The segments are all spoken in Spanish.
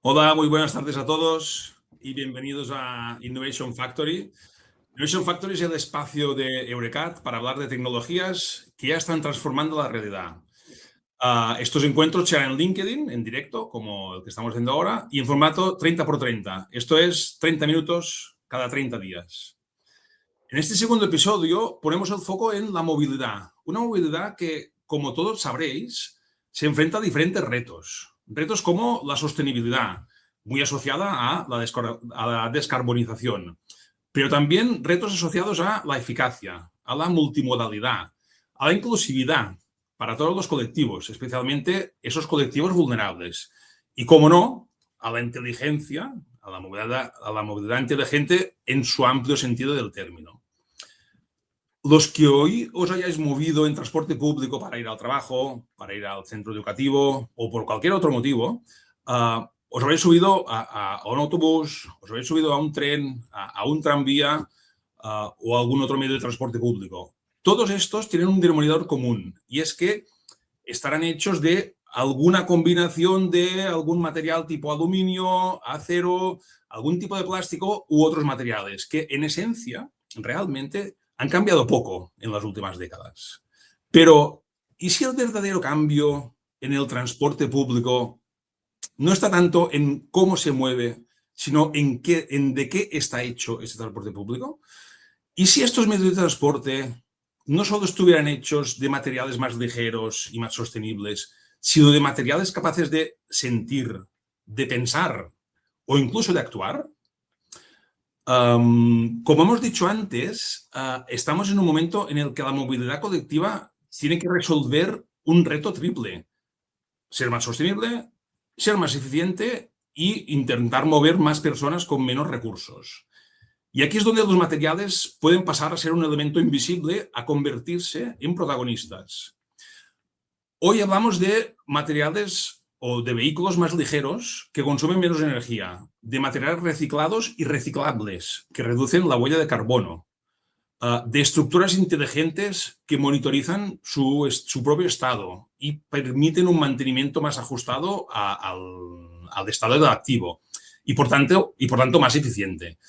Hola, muy buenas tardes a todos y bienvenidos a Innovation Factory. Innovation Factory es el espacio de Eurecat para hablar de tecnologías que ya están transformando la realidad. Estos encuentros se harán en LinkedIn, en directo, como el que estamos haciendo ahora, y en formato 30 por 30. Esto es 30 minutos cada 30 días. En este segundo episodio ponemos el foco en la movilidad. Una movilidad que, como todos sabréis, se enfrenta a diferentes retos. Retos como la sostenibilidad, muy asociada a la descarbonización, pero también retos asociados a la eficacia, a la multimodalidad, a la inclusividad para todos los colectivos, especialmente esos colectivos vulnerables. Y, como no, a la inteligencia, a la movilidad inteligente en su amplio sentido del término. Los que hoy os hayáis movido en transporte público para ir al trabajo, para ir al centro educativo o por cualquier otro motivo, os habéis subido a un autobús, os habéis subido a un tren, a un tranvía o a algún otro medio de transporte público. Todos estos tienen un denominador común y es que estarán hechos de alguna combinación de algún material tipo aluminio, acero, algún tipo de plástico u otros materiales que en esencia realmente han cambiado poco en las últimas décadas. Pero, ¿y si el verdadero cambio en el transporte público no está tanto en cómo se mueve, sino en de qué está hecho ese transporte público? ¿Y si estos medios de transporte no solo estuvieran hechos de materiales más ligeros y más sostenibles, sino de materiales capaces de sentir, de pensar o incluso de actuar? Como hemos dicho antes, estamos en un momento en el que la movilidad colectiva tiene que resolver un reto triple: ser más sostenible, ser más eficiente e intentar mover más personas con menos recursos. Y aquí es donde los materiales pueden pasar a ser un elemento invisible a convertirse en protagonistas. Hoy hablamos de materiales o de vehículos más ligeros que consumen menos energía, de materiales reciclados y reciclables que reducen la huella de carbono, de estructuras inteligentes que monitorizan su propio estado y permiten un mantenimiento más ajustado al estado del activo y por tanto más eficiente.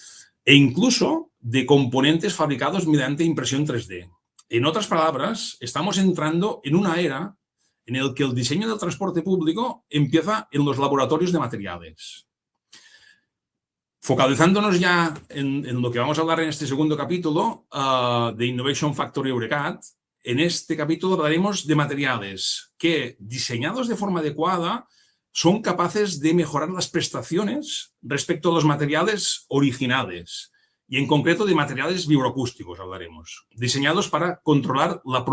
E incluso de componentes fabricados mediante impresión 3D. En otras palabras, estamos entrando en una era en la que el diseño del transporte público empieza en los laboratorios de materiales. Focalizándonos ya en lo que vamos a hablar en este segundo capítulo de Innovation Factory Eurecat, en este capítulo hablaremos de materiales que, diseñados de forma adecuada, son capaces de mejorar las prestaciones respecto a los materiales originales y, en concreto, de materiales vibroacústicos hablaremos, diseñados para controlar la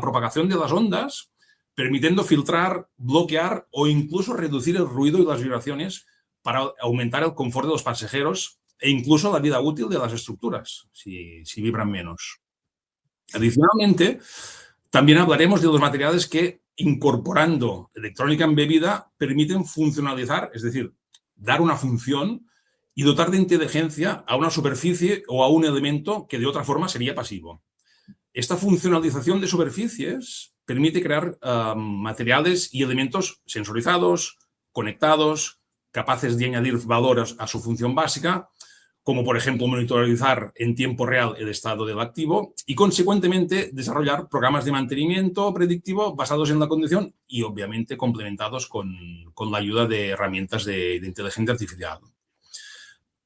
propagación de las ondas, permitiendo filtrar, bloquear o incluso reducir el ruido y las vibraciones para aumentar el confort de los pasajeros e incluso la vida útil de las estructuras, si vibran menos. Adicionalmente, también hablaremos de los materiales que, incorporando electrónica embebida, permiten funcionalizar, es decir, dar una función y dotar de inteligencia a una superficie o a un elemento que de otra forma sería pasivo. Esta funcionalización de superficies permite crear materiales y elementos sensorizados, conectados, capaces de añadir valor a su función básica, como por ejemplo monitorizar en tiempo real el estado del activo y, consecuentemente, desarrollar programas de mantenimiento predictivo basados en la condición y, obviamente, complementados con la ayuda de herramientas de inteligencia artificial.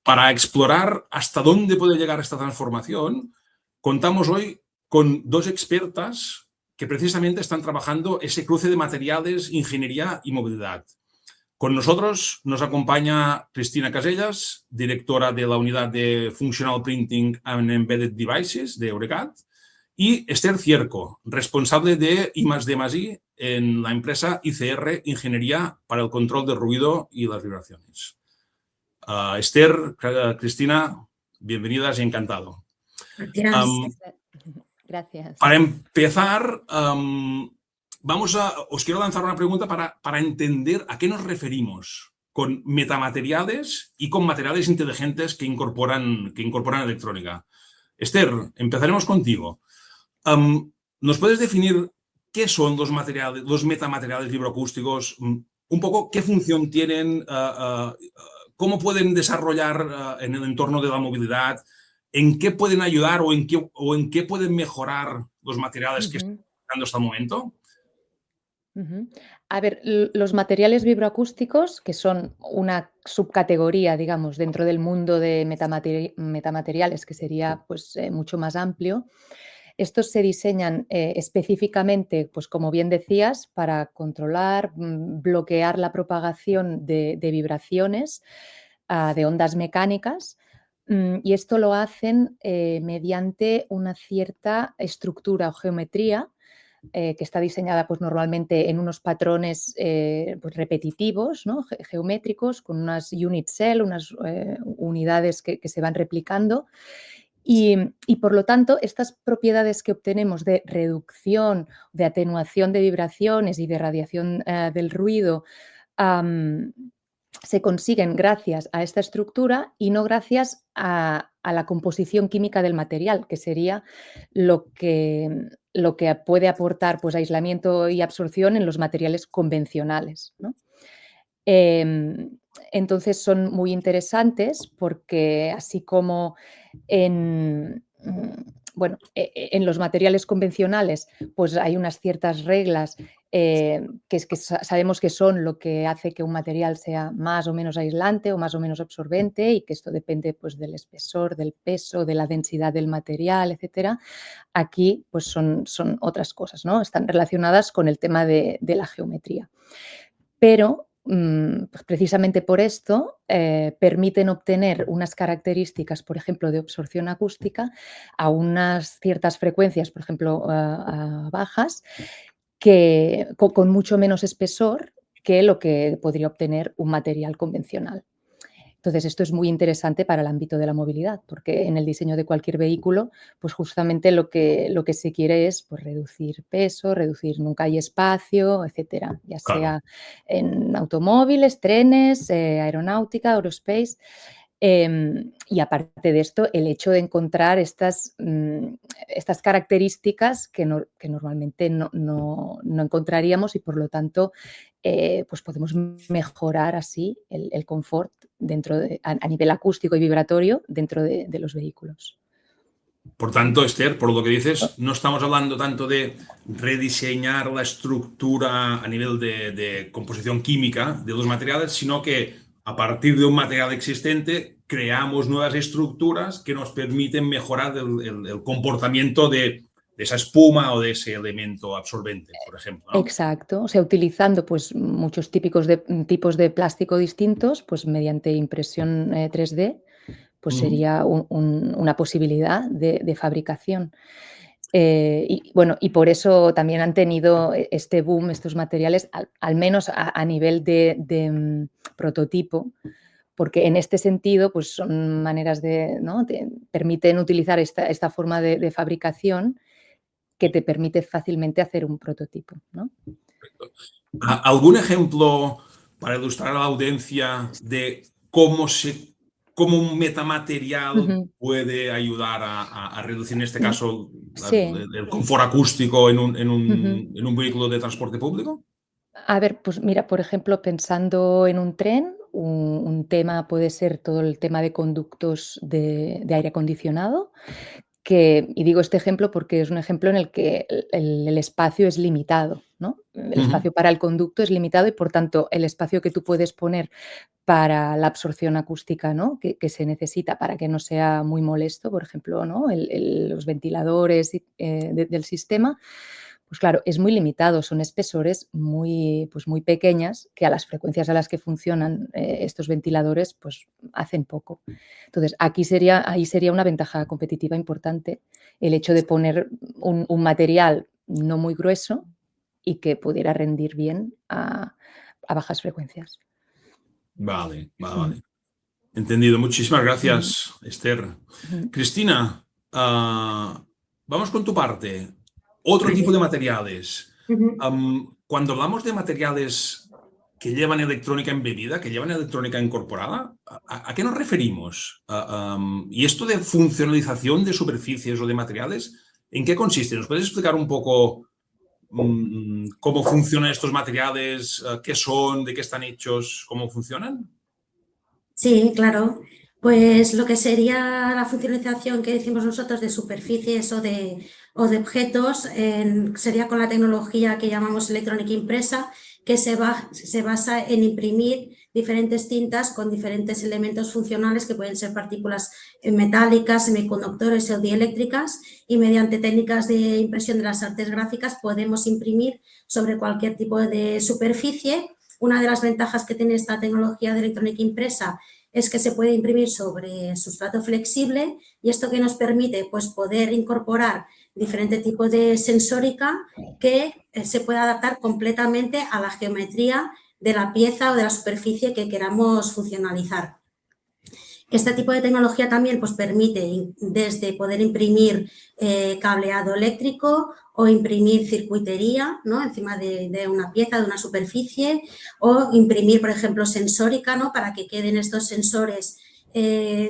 Para explorar hasta dónde puede llegar esta transformación, contamos hoy con dos expertas que precisamente están trabajando ese cruce de materiales, ingeniería y movilidad. Con nosotros nos acompaña Cristina Casellas, directora de la unidad de Functional Printing and Embedded Devices de Eurecat, y Esther Cierco, responsable de I+D+I en la empresa ICR Ingeniería para el control del ruido y las vibraciones. Esther, Cristina, bienvenidas y encantado. Gracias. Gracias. Para empezar, os quiero lanzar una pregunta para entender a qué nos referimos con metamateriales y con materiales inteligentes que incorporan electrónica. Esther, empezaremos contigo. ¿Nos puedes definir qué son los metamateriales vibroacústicos? un poco qué función tienen, cómo pueden desarrollar en el entorno de la movilidad, en qué pueden ayudar o en qué pueden mejorar los materiales que están Ujú, usando hasta el momento. ujú. A ver, los materiales vibroacústicos, que son una subcategoría, digamos, dentro del mundo de metamateriales, que sería pues, mucho más amplio. Estos se diseñan específicamente, pues como bien decías, para controlar, bloquear la propagación de vibraciones, de ondas mecánicas. Y esto lo hacen mediante una cierta estructura o geometría que está diseñada pues, normalmente en unos patrones pues, repetitivos, ¿no? Geométricos, con unas unit cell, unas unidades que se van replicando. Y, por lo tanto, estas propiedades que obtenemos de reducción, de atenuación de vibraciones y de radiación del ruido, am, se consiguen gracias a esta estructura y no gracias a la composición química del material, que sería lo que puede aportar pues, aislamiento y absorción en los materiales convencionales, ¿no? Em, entonces son muy interesantes porque así como bueno, en los materiales convencionales pues hay unas ciertas reglas que sabemos que son lo que hace que un material sea más o menos aislante o más o menos absorbente y que esto depende pues, del espesor, del peso, de la densidad del material, etcétera. Aquí pues son otras cosas, ¿no? Están relacionadas con el tema de la geometría. Pero, pues precisamente por esto, permiten obtener unas características, por ejemplo, de absorción acústica a unas ciertas frecuencias, por ejemplo, bajas, que con mucho menos espesor que lo que podría obtener un material convencional. Entonces, esto es muy interesante para el ámbito de la movilidad, porque en el diseño de cualquier vehículo, pues justamente lo que se quiere es pues, reducir peso, reducir nunca hay espacio, etcétera, ya Claro. sea en automóviles, trenes, aeronáutica, aerospace. Y aparte de esto, el hecho de encontrar estas características que normalmente no encontraríamos y por lo tanto pues podemos mejorar así el confort a nivel acústico y vibratorio dentro de los vehículos. Por tanto, Esther, por lo que dices, no estamos hablando tanto de rediseñar la estructura a nivel de composición química de los materiales, sino que a partir de un material existente creamos nuevas estructuras que nos permiten mejorar el comportamiento de esa espuma o de ese elemento absorbente, por ejemplo, ¿no? Exacto, o sea, utilizando pues muchos tipos de plástico distintos, pues mediante impresión 3D, pues Ujú. sería una posibilidad de fabricación. Y bueno, y por eso también han tenido este boom, estos materiales, al menos a nivel de prototipo, porque en este sentido, pues son maneras ¿no? Permiten utilizar esta forma de fabricación que te permite fácilmente hacer un prototipo, ¿no? ¿Algún ejemplo para ilustrar a la audiencia de cómo un metamaterial Ujú, puede ayudar a reducir, en este caso, sí. el confort acústico en un, Ujú. en un vehículo de transporte público? A ver, pues mira, por ejemplo, pensando en un tren, un tema puede ser todo el tema de conductos de aire acondicionado, y digo este ejemplo porque es un ejemplo en el que el espacio es limitado, ¿no? El Ujú. espacio para el conducto es limitado y, por tanto, el espacio que tú puedes poner para la absorción acústica, ¿no? Que se necesita para que no sea muy molesto, por ejemplo, ¿no? Los ventiladores del sistema, pues claro, es muy limitado, son espesores muy, pues muy pequeñas que a las frecuencias a las que funcionan estos ventiladores, pues hacen poco. Entonces, ahí sería una ventaja competitiva importante el hecho de poner un material no muy grueso y que pudiera rendir bien a bajas frecuencias. Vale, vale, Ujú, vale. Entendido. Muchísimas ujú, gracias, Esther. ujú. Cristina, vamos con tu parte. Otro tipo de materiales. Ujú. Cuando hablamos de materiales que llevan electrónica embebida, que llevan electrónica incorporada, ¿a qué nos referimos? Y esto de funcionalización de superficies o de materiales, ¿en qué consiste? ¿Nos puedes explicar un poco cómo funcionan estos materiales, qué son, de qué están hechos, cómo funcionan? Sí, claro. Pues lo que sería la funcionalización que decimos nosotros de superficies o de objetos sería con la tecnología que llamamos electrónica impresa, que se basa en imprimir diferentes tintas con diferentes elementos funcionales que pueden ser partículas metálicas, semiconductores o dieléctricas, y mediante técnicas de impresión de las artes gráficas podemos imprimir sobre cualquier tipo de superficie. Una de las ventajas que tiene esta tecnología de electrónica impresa es que se puede imprimir sobre sustrato flexible, y esto que nos permite pues, poder incorporar diferentes tipos de sensórica que se puede adaptar completamente a la geometría de la pieza o de la superficie que queramos funcionalizar. Este tipo de tecnología también pues, permite desde poder imprimir cableado eléctrico o imprimir circuitería, ¿no? Encima de una pieza, de una superficie, o imprimir, por ejemplo, sensórica, ¿no? Para que queden estos sensores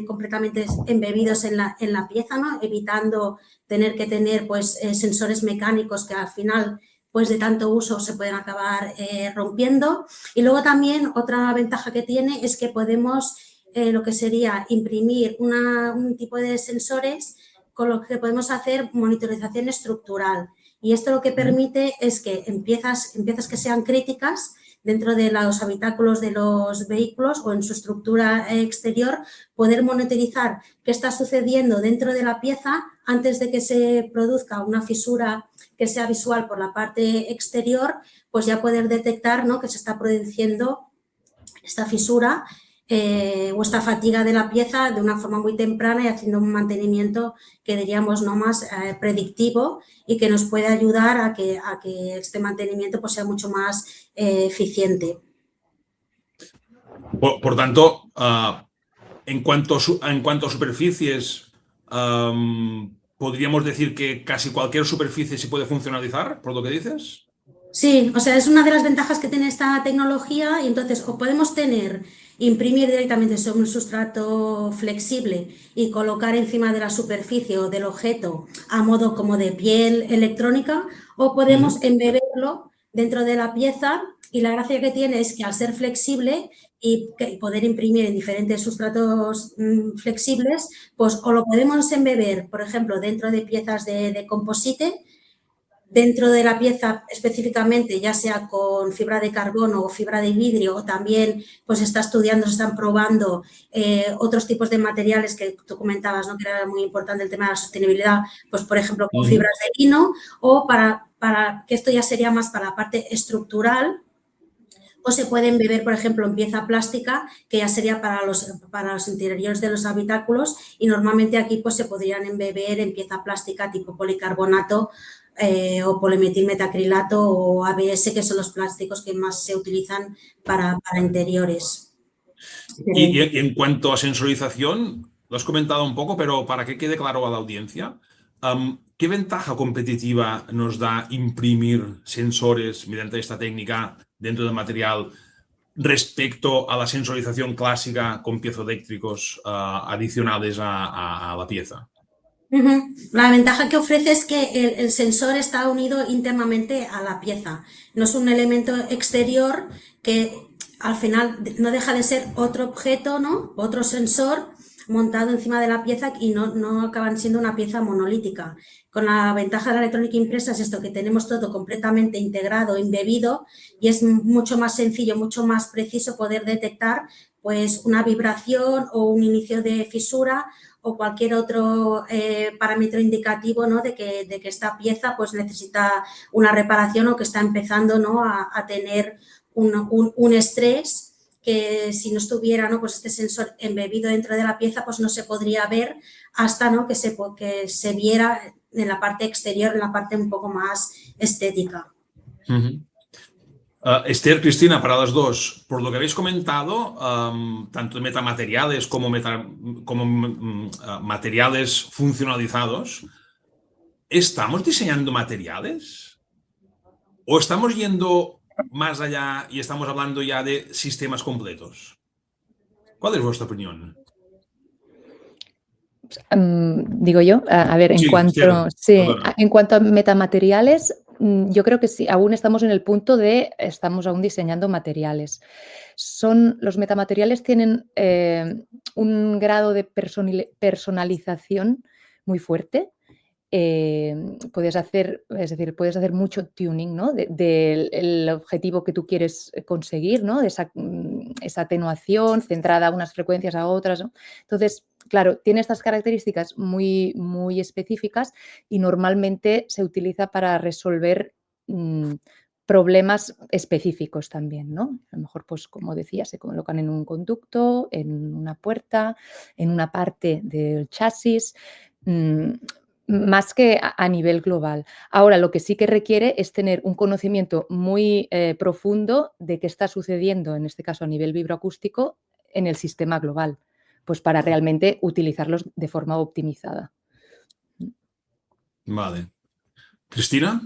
completamente embebidos en la pieza, ¿no? Evitando tener que tener pues, sensores mecánicos que al final pues de tanto uso se pueden acabar rompiendo. Y luego también otra ventaja que tiene es que podemos lo que sería imprimir un tipo de sensores con lo que podemos hacer monitorización estructural. Y esto lo que permite es que en piezas que sean críticas dentro de los habitáculos de los vehículos o en su estructura exterior, poder monitorizar qué está sucediendo dentro de la pieza antes de que se produzca una fisura que sea visual por la parte exterior, pues ya poder detectar, ¿no?, que se está produciendo esta fisura o esta fatiga de la pieza de una forma muy temprana y haciendo un mantenimiento que diríamos no más predictivo y que nos puede ayudar a que este mantenimiento pues, sea mucho más eficiente. Por tanto, en cuanto a superficies, ¿podríamos decir que casi cualquier superficie se puede funcionalizar, por lo que dices? Sí, o sea, es una de las ventajas que tiene esta tecnología, y entonces o podemos imprimir directamente sobre un sustrato flexible y colocar encima de la superficie o del objeto a modo como de piel electrónica, o podemos embeberlo dentro de la pieza, y la gracia que tiene es que al ser flexible y poder imprimir en diferentes sustratos flexibles, pues o lo podemos embeber, por ejemplo, dentro de piezas de composite, dentro de la pieza específicamente, ya sea con fibra de carbono o fibra de vidrio, o también pues se están probando otros tipos de materiales que tú comentabas, ¿no?, que era muy importante el tema de la sostenibilidad, pues por ejemplo con fibras de lino, o para que esto ya sería más para la parte estructural, o se puede embeber, por ejemplo, en pieza plástica, que ya sería para los interiores de los habitáculos, y normalmente aquí pues se podrían embeber en pieza plástica tipo policarbonato o polimetilmetacrilato o ABS, que son los plásticos que más se utilizan para interiores. Y en cuanto a sensorización, lo has comentado un poco, pero para que quede claro a la audiencia, ¿qué ventaja competitiva nos da imprimir sensores mediante esta técnica dentro del material respecto a la sensorización clásica con piezoeléctricos adicionales a la pieza? La ventaja que ofrece es que el sensor está unido internamente a la pieza. No es un elemento exterior que al final no deja de ser otro objeto, ¿no?, otro sensor montado encima de la pieza, y no acaban siendo una pieza monolítica. Con la ventaja de la electrónica impresa es esto, que tenemos todo completamente integrado, embebido, y es mucho más sencillo, mucho más preciso poder detectar pues una vibración o un inicio de fisura o cualquier otro parámetro indicativo, ¿no?, de que esta pieza pues necesita una reparación o que está empezando, ¿no?, a tener un estrés, que si no estuviera, ¿no?, pues este sensor embebido dentro de la pieza pues no se podría ver hasta, ¿no?, que se viera en la parte exterior, en la parte un poco más estética. Esther, Cristina, para las dos, por lo que habéis comentado, tanto metamateriales como materiales funcionalizados, ¿estamos diseñando materiales? ¿O estamos yendo más allá y estamos hablando ya de sistemas completos? ¿Cuál es vuestra opinión? Digo yo, a ver, Sí, Esther, en perdona. cuanto a metamateriales, yo creo que sí, aún estamos en el punto estamos aún diseñando materiales. Los metamateriales tienen un grado de personalización muy fuerte. Puedes hacer mucho tuning, ¿no? Del objetivo que tú quieres conseguir, ¿no? De esa atenuación centrada a unas frecuencias a otras, ¿no? Entonces, claro, tiene estas características muy, muy específicas y normalmente se utiliza para resolver problemas específicos también, ¿no? A lo mejor, pues como decía, se colocan en un conducto, en una puerta, en una parte del chasis, más que a nivel global. Ahora, lo que sí que requiere es tener un conocimiento muy profundo de qué está sucediendo, en este caso a nivel vibroacústico, en el sistema global, pues para realmente utilizarlos de forma optimizada. Vale. ¿Cristina?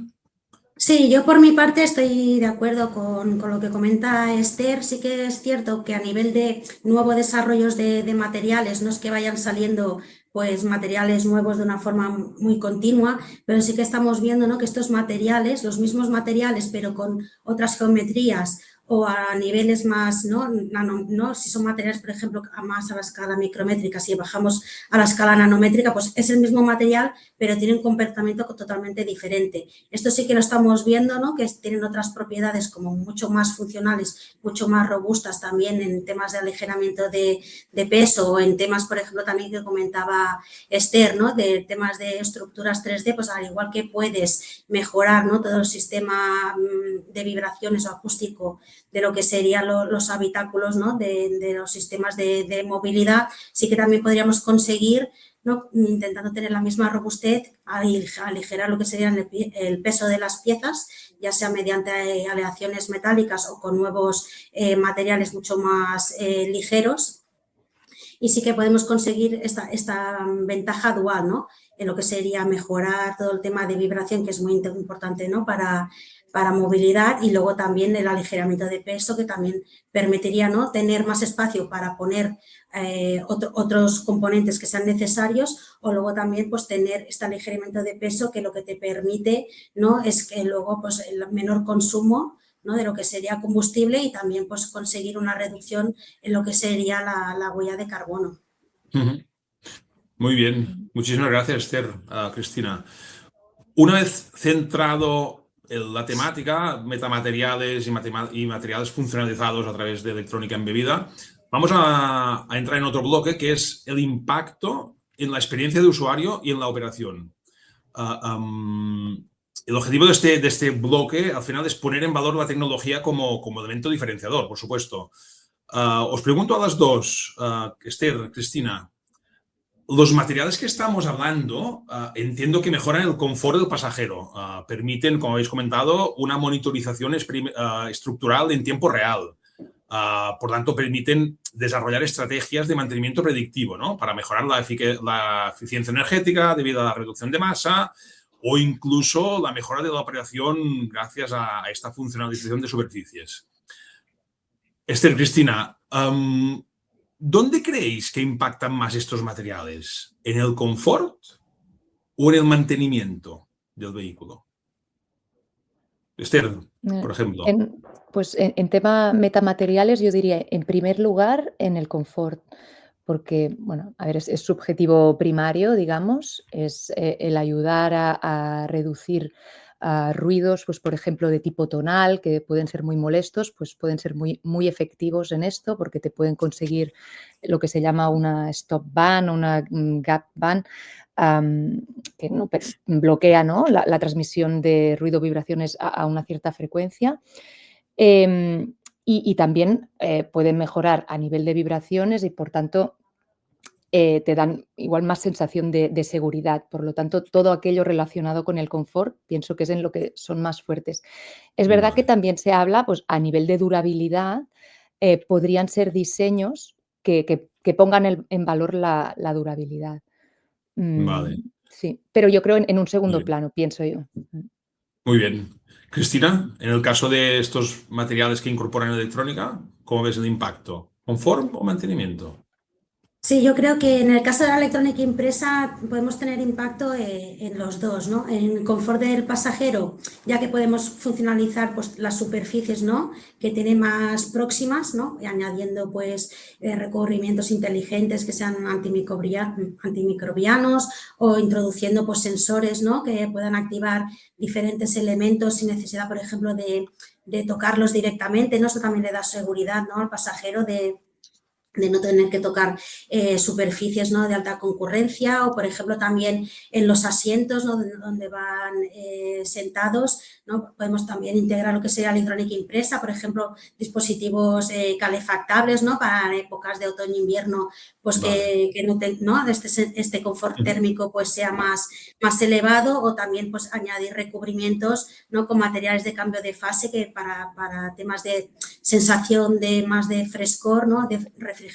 Sí, yo por mi parte estoy de acuerdo con lo que comenta Esther. Sí que es cierto que a nivel de nuevos desarrollos de materiales, no es que vayan saliendo pues materiales nuevos de una forma muy continua, pero sí que estamos viendo, ¿no?, que estos materiales, los mismos materiales, pero con otras geometrías o a niveles más, ¿no? ¿no? Si son materiales, por ejemplo, más a la escala micrométrica, si bajamos a la escala nanométrica, pues es el mismo material, pero tiene un comportamiento totalmente diferente. Esto sí que lo estamos viendo, ¿no?, que tienen otras propiedades como mucho más funcionales, mucho más robustas también en temas de aligeramiento de peso o en temas, por ejemplo, también que comentaba Esther, ¿no?, de temas de estructuras 3D, pues al igual que puedes mejorar, ¿no?, todo el sistema de vibraciones o acústico de lo que serían los habitáculos, ¿no?, de los sistemas de movilidad, sí que también podríamos conseguir, ¿no?, intentando tener la misma robustez, aligerar lo que sería el peso de las piezas, ya sea mediante aleaciones metálicas o con nuevos materiales mucho más ligeros. Y sí que podemos conseguir esta ventaja dual, ¿no?, en lo que sería mejorar todo el tema de vibración, que es muy importante, ¿no?, para movilidad, y luego también el aligeramiento de peso, que también permitiría, ¿no?, tener más espacio para poner otros componentes que sean necesarios, o luego también pues tener este aligeramiento de peso, que lo que te permite, ¿no?, es que luego pues el menor consumo, ¿no?, de lo que sería combustible, y también pues conseguir una reducción en lo que sería la huella de carbono. Muy bien. Muchísimas gracias, Esther. Cristina. Una vez centrado en la temática, metamateriales y materiales funcionalizados a través de electrónica embebida, vamos a entrar en otro bloque, que es el impacto en la experiencia de usuario y en la operación. El objetivo de este bloque, al final, es poner en valor la tecnología como elemento diferenciador, por supuesto. Os pregunto a las dos, Esther, Cristina, los materiales que estamos hablando, entiendo que mejoran el confort del pasajero, permiten, como habéis comentado, una monitorización estructural en tiempo real. Por tanto, permiten desarrollar estrategias de mantenimiento predictivo, ¿no?, para mejorar la eficiencia energética debido a la reducción de masa, o incluso la mejora de la operación gracias a esta funcionalización de superficies. Esther, Cristina, ¿dónde creéis que impactan más estos materiales? ¿En el confort o en el mantenimiento del vehículo? Esther, por ejemplo. En tema metamateriales, yo diría, en primer lugar, en el confort, porque, bueno, a ver, es subjetivo primario, digamos, es el ayudar a reducir ruidos, pues por ejemplo, de tipo tonal, que pueden ser muy molestos, pues pueden ser muy, muy efectivos en esto, porque te pueden conseguir lo que se llama una stop band o una gap band, que no, bloquea, ¿no?, la transmisión de ruido, vibraciones a una cierta frecuencia. Y también pueden mejorar a nivel de vibraciones y, por tanto, te dan igual más sensación de seguridad. Por lo tanto, todo aquello relacionado con el confort, pienso que es en lo que son más fuertes. Es verdad que también se habla, pues a nivel de durabilidad, podrían ser diseños que pongan en valor la durabilidad. Vale. Sí, pero yo creo en un segundo plano, pienso yo. Muy bien. Cristina, en el caso de estos materiales que incorporan electrónica, ¿cómo ves el impacto? ¿Confort o mantenimiento? Sí, yo creo que en el caso de la electrónica impresa podemos tener impacto en los dos, ¿no? En confort del pasajero, ya que podemos funcionalizar pues, las superficies, ¿no? Que tiene más próximas, ¿no? Y añadiendo pues recubrimientos inteligentes que sean antimicrobianos o introduciendo pues sensores, ¿no? Que puedan activar diferentes elementos sin necesidad, por ejemplo, de tocarlos directamente, ¿no? Esto también le da seguridad, ¿no? Al pasajero de no tener que tocar superficies, ¿no? De alta concurrencia o, por ejemplo, también en los asientos, ¿no? Donde van sentados, ¿no? Podemos también integrar lo que sería electrónica impresa, por ejemplo, dispositivos calefactables, ¿no? Para épocas de otoño-invierno, pues Vale. que no ¿no? Este confort térmico pues sea más elevado, o también pues añadir recubrimientos, ¿no? Con materiales de cambio de fase que para temas de sensación de más de frescor, ¿no? De refrigeración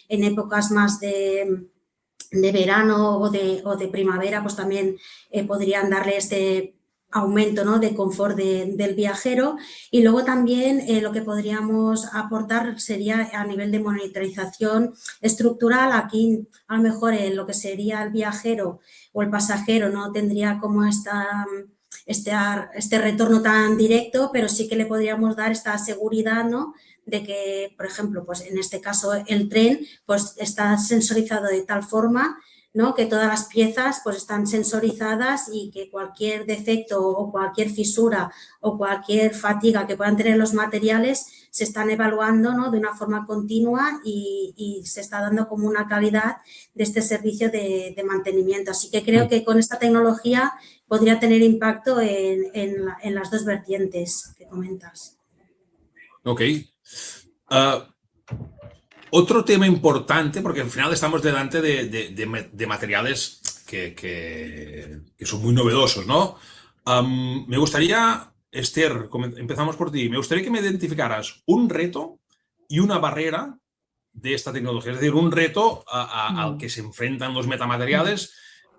en épocas más de verano o de primavera, pues también podrían darle este aumento, ¿no? De confort del viajero. Y luego también lo que podríamos aportar sería a nivel de monitorización estructural. Aquí a lo mejor lo que sería el viajero o el pasajero no tendría como este retorno tan directo, pero sí que le podríamos dar esta seguridad, ¿no? De que, por ejemplo, pues en este caso el tren pues está sensorizado de tal forma, ¿no? Que todas las piezas pues están sensorizadas y que cualquier defecto o cualquier fisura o cualquier fatiga que puedan tener los materiales se están evaluando, ¿no? De una forma continua y se está dando como una calidad de este servicio de mantenimiento. Así que creo que con esta tecnología podría tener impacto en las dos vertientes que comentas. Ok. Otro tema importante, porque al final estamos delante de materiales que son muy novedosos, ¿no? Me gustaría, Esther, empezamos por ti, me gustaría que me identificaras un reto y una barrera de esta tecnología, es decir, un reto al que se enfrentan los metamateriales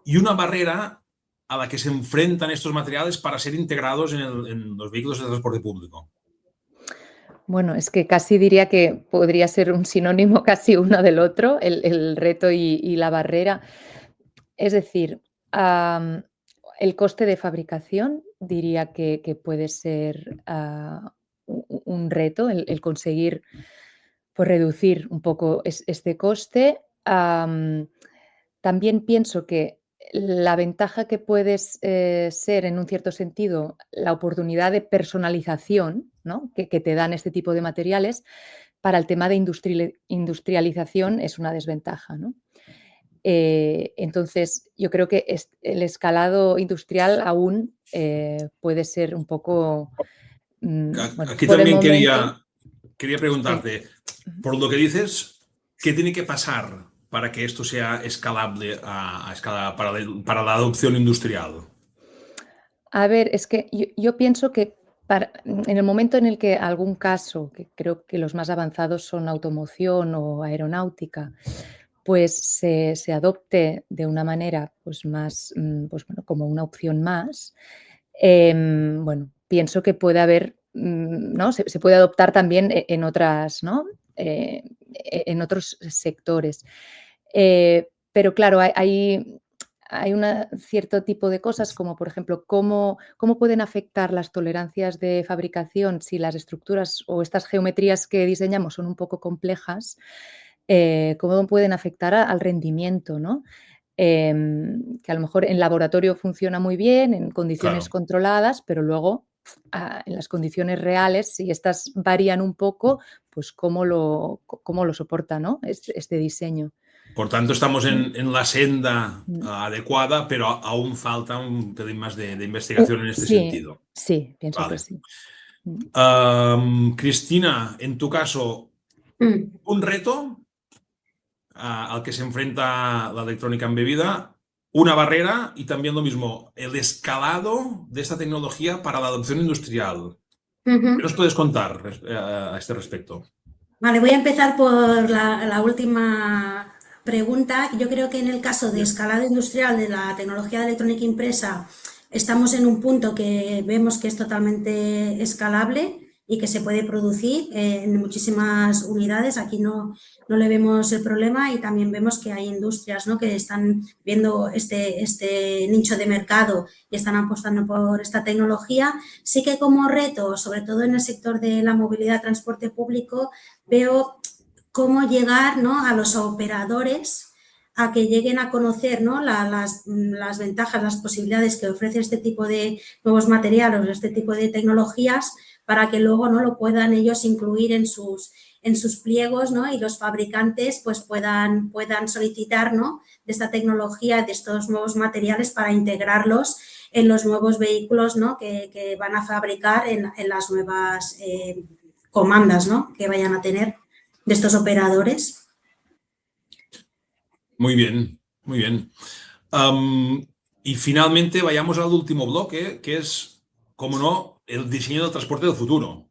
y una barrera a la que se enfrentan estos materiales para ser integrados en los vehículos de transporte público. Bueno, es que casi diría que podría ser un sinónimo casi uno del otro, el reto y la barrera. Es decir, el coste de fabricación diría que puede ser un reto, el conseguir pues, reducir un poco este coste. También pienso que la ventaja que puedes ser, en un cierto sentido, la oportunidad de personalización, ¿no? que te dan este tipo de materiales, para el tema de industrialización es una desventaja, ¿no? Entonces, yo creo que el escalado industrial aún puede ser un poco, bueno, Aquí por el también momento. quería Sí. preguntarte, por lo que dices, ¿qué tiene que pasar para que esto sea escalable a escala para la adopción industrial? A ver, es que yo pienso que en el momento en el que algún caso, que creo que los más avanzados son automoción o aeronáutica, pues se adopte de una manera pues más, pues bueno, como una opción más, bueno, pienso que puede haber, ¿no? Se puede adoptar también en otras, ¿no? En otros sectores. Pero claro, hay un cierto tipo de cosas como, por ejemplo, cómo pueden afectar las tolerancias de fabricación si las estructuras o estas geometrías que diseñamos son un poco complejas, cómo pueden afectar al rendimiento, ¿no? Que a lo mejor en laboratorio funciona muy bien, en condiciones Claro. controladas, pero luego en las condiciones reales, si estas varían un poco, pues cómo lo soporta, ¿no? Este diseño. Por tanto, estamos Mm, en la senda mm. adecuada, pero aún falta un pelín más de investigación en este Sí, sentido. sí, pienso que Vale. sí. Mm. Cristina, en tu caso, Mm. un reto al que se enfrenta la electrónica embebida, una barrera y también lo mismo, el escalado de esta tecnología para la adopción industrial. ¿Qué Ujú. nos puedes contar a este respecto? Vale, voy a empezar por la última pregunta. Yo creo que en el caso de Bien. escalado industrial de la tecnología de electrónica impresa estamos en un punto que vemos que es totalmente escalable, y que se puede producir en muchísimas unidades. Aquí no le vemos el problema y también vemos que hay industrias, ¿no?, que están viendo este nicho de mercado y están apostando por esta tecnología. Sí que como reto, sobre todo en el sector de la movilidad, transporte público, veo cómo llegar, ¿no?, a los operadores a que lleguen a conocer, ¿no?, las ventajas, las posibilidades que ofrece este tipo de nuevos materiales o este tipo de tecnologías para que luego, ¿no?, lo puedan ellos incluir en sus pliegos, ¿no?, y los fabricantes pues puedan solicitar, ¿no?, de esta tecnología, de estos nuevos materiales para integrarlos en los nuevos vehículos, ¿no?, que van a fabricar en las nuevas comandas, ¿no?, que vayan a tener de estos operadores. Muy bien, muy bien. Y finalmente vayamos al último bloque, que es, como no, el diseño del transporte del futuro.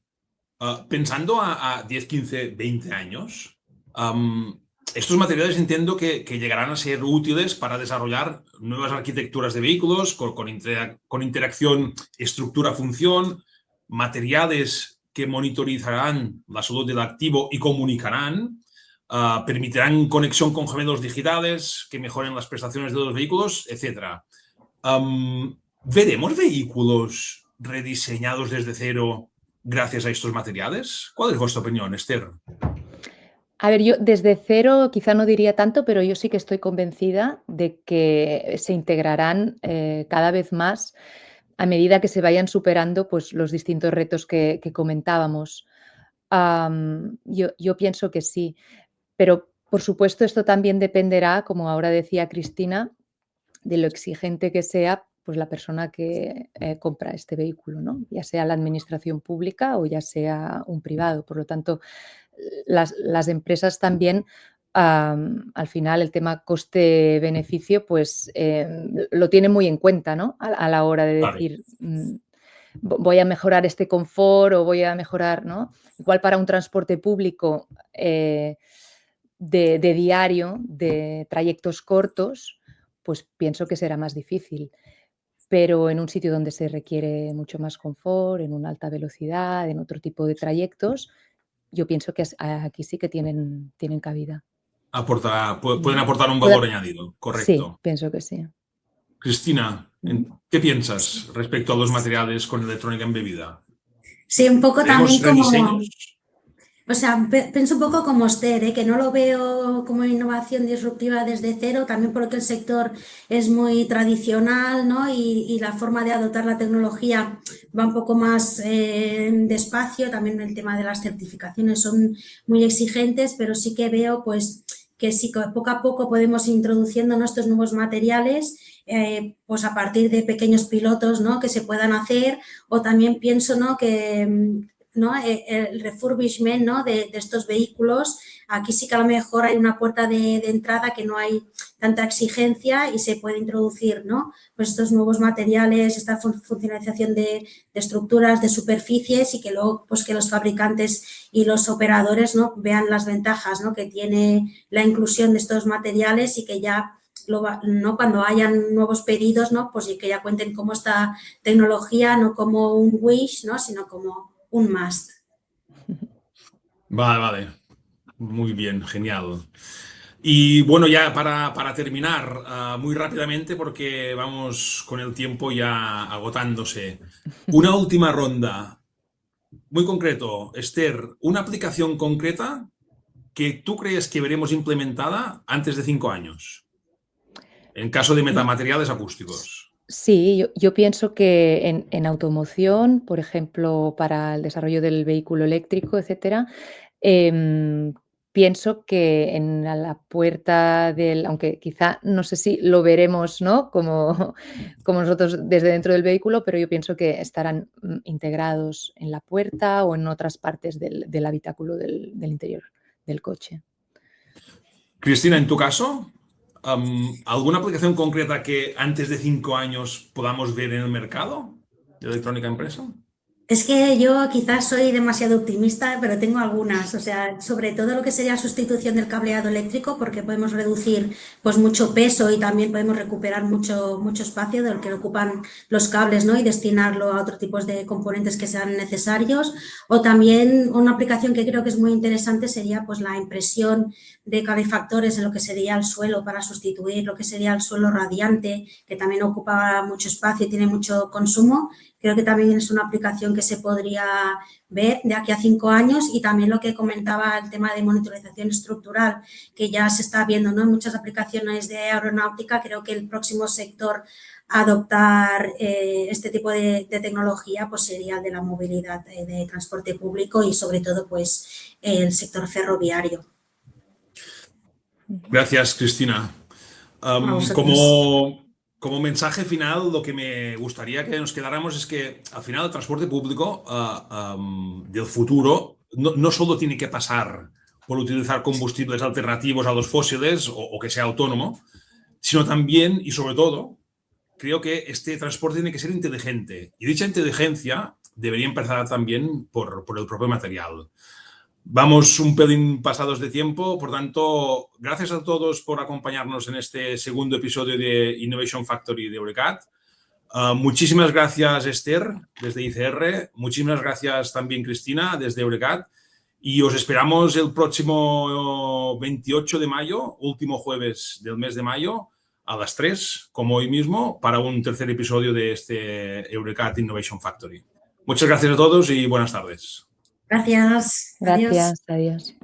Pensando a 10, 15, 20 años, estos materiales entiendo que llegarán a ser útiles para desarrollar nuevas arquitecturas de vehículos con interacción estructura-función, materiales que monitorizarán la salud del activo y comunicarán, permitirán conexión con gemelos digitales que mejoren las prestaciones de los vehículos, etc. ¿Veremos vehículos rediseñados desde cero gracias a estos materiales? ¿Cuál es vuestra opinión, Esther? A ver, yo desde cero quizá no diría tanto, pero yo sí que estoy convencida de que se integrarán cada vez más a medida que se vayan superando pues, los distintos retos que comentábamos. Yo pienso que sí, pero por supuesto esto también dependerá, como ahora decía Cristina, de lo exigente que sea pues, la persona que compra este vehículo, ¿no? Ya sea la administración pública o ya sea un privado. Por lo tanto, las empresas también, al final, el tema coste-beneficio, pues lo tienen muy en cuenta, ¿no? A la hora de decir, voy a mejorar este confort o voy a mejorar, ¿no? Igual para un transporte público de diario, de trayectos cortos, pues pienso que será más difícil. Pero en un sitio donde se requiere mucho más confort, en una alta velocidad, en otro tipo de trayectos, yo pienso que aquí sí que tienen cabida. Pueden aportar un valor añadido, Sí, correcto. pienso que sí. Cristina, ¿qué piensas respecto a los materiales con electrónica embebida? Sí, un poco también como... rediseños? O sea, pienso un poco como Esther, que no lo veo como innovación disruptiva desde cero, también porque el sector es muy tradicional, ¿no? Y la forma de adoptar la tecnología va un poco más despacio, también el tema de las certificaciones son muy exigentes, pero sí que veo pues que sí que poco a poco podemos ir introduciendo estos nuevos materiales pues a partir de pequeños pilotos, ¿no?, que se puedan hacer, o también pienso, ¿no?, que ¿no?, el refurbishment, ¿no?, de estos vehículos. Aquí sí que a lo mejor hay una puerta de entrada que no hay tanta exigencia y se puede introducir, ¿no?, pues estos nuevos materiales, esta funcionalización de estructuras, de superficies, y que luego pues que los fabricantes y los operadores, ¿no?, vean las ventajas, ¿no?, que tiene la inclusión de estos materiales y que ya ¿no?, cuando hayan nuevos pedidos, ¿no?, pues y que ya cuenten como esta tecnología, no como un wish, ¿no?, sino como un must. Vale. Muy bien, genial. Y bueno, ya para terminar, muy rápidamente, porque vamos con el tiempo ya agotándose. Una última ronda. Muy concreto, Esther, una aplicación concreta que tú crees que veremos implementada antes de 5 años, en caso de metamateriales acústicos. Sí, yo pienso que en automoción, por ejemplo, para el desarrollo del vehículo eléctrico, etcétera, pienso que en la puerta aunque quizá no sé si lo veremos, ¿no?, como nosotros desde dentro del vehículo, pero yo pienso que estarán integrados en la puerta o en otras partes del habitáculo del interior del coche. Cristina, en tu caso, ¿alguna aplicación concreta que antes de 5 años podamos ver en el mercado de electrónica impresa? Es que yo quizás soy demasiado optimista, pero tengo algunas, o sea, sobre todo lo que sería la sustitución del cableado eléctrico, porque podemos reducir pues mucho peso y también podemos recuperar mucho espacio del que ocupan los cables, ¿no? Y destinarlo a otros tipos de componentes que sean necesarios. O también una aplicación que creo que es muy interesante sería pues la impresión de calefactores en lo que sería el suelo para sustituir lo que sería el suelo radiante, que también ocupa mucho espacio y tiene mucho consumo. Creo que también es una aplicación que se podría ver de aquí a 5 años y también lo que comentaba el tema de monitorización estructural, que ya se está viendo, ¿no? En muchas aplicaciones de aeronáutica. Creo que el próximo sector a adoptar este tipo de tecnología pues sería el de la movilidad de transporte público y sobre todo pues el sector ferroviario. Gracias, Cristina. A vosotros. Como mensaje final, lo que me gustaría que nos quedáramos es que al final el transporte público del futuro no solo tiene que pasar por utilizar combustibles alternativos a los fósiles o que sea autónomo, sino también y sobre todo, creo que este transporte tiene que ser inteligente. Y dicha inteligencia debería empezar también por el propio material. Vamos un pelín pasados de tiempo, por tanto, gracias a todos por acompañarnos en este segundo episodio de Innovation Factory de Eurecat. Muchísimas gracias, Esther, desde ICR. Muchísimas gracias también, Cristina, desde Eurecat. Y os esperamos el próximo 28 de mayo, último jueves del mes de mayo, a las 3, como hoy mismo, para un tercer episodio de este Eurecat Innovation Factory. Muchas gracias a todos y buenas tardes. Gracias. Adiós. Gracias, adiós.